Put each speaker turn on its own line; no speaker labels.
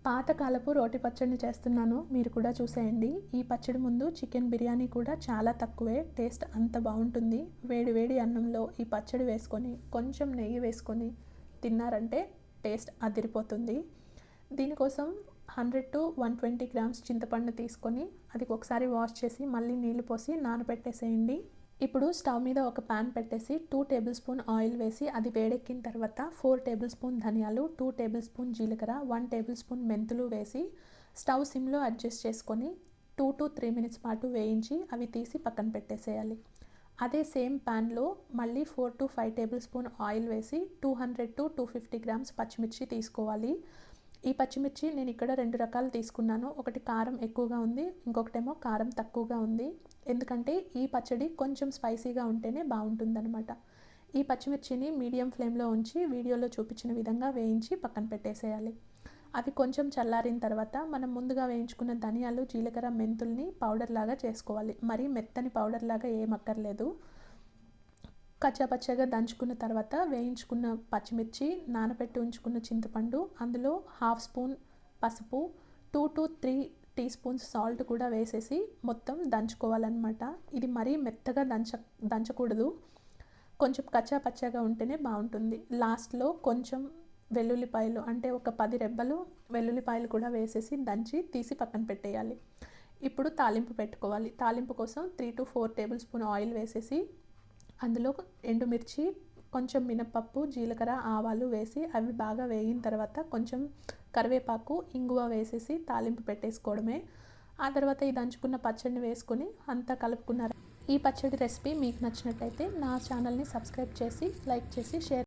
పాతకాలపు రోటి పచ్చడిని చేస్తున్నాను, మీరు కూడా చూసేయండి. ఈ పచ్చడి ముందు చికెన్ బిర్యానీ కూడా చాలా తక్కువే, టేస్ట్ అంత బాగుంటుంది. వేడి వేడి అన్నంలో ఈ పచ్చడి వేసుకొని కొంచెం నెయ్యి వేసుకొని తిన్నారంటే టేస్ట్ అదిరిపోతుంది. దీనికోసం 100 to 120 గ్రామ్స్ చింతపండు తీసుకొని అది ఒకసారి వాష్ చేసి మళ్ళీ నీళ్లు పోసి నానబెట్టేసేయండి. ఇప్పుడు స్టవ్ మీద ఒక పాన్ పెట్టేసి 2 టేబుల్ స్పూన్ ఆయిల్ వేసి అది వేడెక్కిన తర్వాత 4 టేబుల్ స్పూన్ ధనియాలు, 2 టేబుల్ స్పూన్ జీలకర్ర, 1 టేబుల్ స్పూన్ మెంతులు వేసి స్టవ్ సిమ్లో అడ్జస్ట్ చేసుకొని 2 to 3 మినిట్స్ పాటు వేయించి అవి తీసి పక్కన పెట్టేసేయాలి. అదే సేమ్ ప్యాన్లో మళ్ళీ 4 to 5 టేబుల్ స్పూన్ ఆయిల్ వేసి 200 to 250 గ్రామ్స్ పచ్చిమిర్చి తీసుకోవాలి. ఈ పచ్చిమిర్చి నేను ఇక్కడ 2 రకాలు తీసుకున్నాను. ఒకటి కారం ఎక్కువగా ఉంది, ఇంకొకటేమో కారం తక్కువగా ఉంది. ఎందుకంటే ఈ పచ్చడి కొంచెం స్పైసీగా ఉంటేనే బాగుంటుందన్నమాట. ఈ పచ్చిమిర్చిని మీడియం ఫ్లేమ్లో ఉంచి వీడియోలో చూపించిన విధంగా వేయించి పక్కన పెట్టేసేయాలి. అవి కొంచెం చల్లారిన తర్వాత మనం ముందుగా వేయించుకున్న ధనియాలు, జీలకర్ర, మెంతుల్ని పౌడర్ లాగా చేసుకోవాలి. మరీ మెత్తని పౌడర్ లాగా ఏం అక్కర్లేదు. కచ్చాపచ్చగా దంచుకున్న తర్వాత వేయించుకున్న పచ్చిమిర్చి, నానబెట్టి ఉంచుకున్న చింతపండు, అందులో 1/2 స్పూన్ పసుపు, 2 to 3 టీ స్పూన్స్ సాల్ట్ కూడా వేసేసి మొత్తం దంచుకోవాలన్నమాట. ఇది మరీ మెత్తగా దంచకూడదు, కొంచెం కచ్చాపచ్చగా ఉంటేనే బాగుంటుంది. లాస్ట్లో కొంచెం వెల్లుల్లిపాయలు అంటే ఒక 10 రెబ్బలు వెల్లుల్లిపాయలు కూడా వేసేసి దంచి తీసి పక్కన పెట్టేయాలి. ఇప్పుడు తాలింపు పెట్టుకోవాలి. తాలింపు కోసం 3 to 4 టేబుల్ స్పూన్ ఆయిల్ వేసేసి అందులో ఎండుమిర్చి, కొంచెం మినపప్పు, జీలకర్ర, ఆవాలు వేసి అవి బాగా వేగిన తర్వాత కొంచెం కరివేపాకు, ఇంగువ వేసేసి తాలింపు పెట్టేసుకోవడమే. ఆ తర్వాత ఈ దంచుకున్న పచ్చడిని వేసుకొని అంతా కలుపుకున్నారు. ఈ పచ్చడి రెసిపీ మీకు నచ్చినట్టయితే నా ఛానల్ని సబ్స్క్రైబ్ చేసి, లైక్ చేసి, షేర్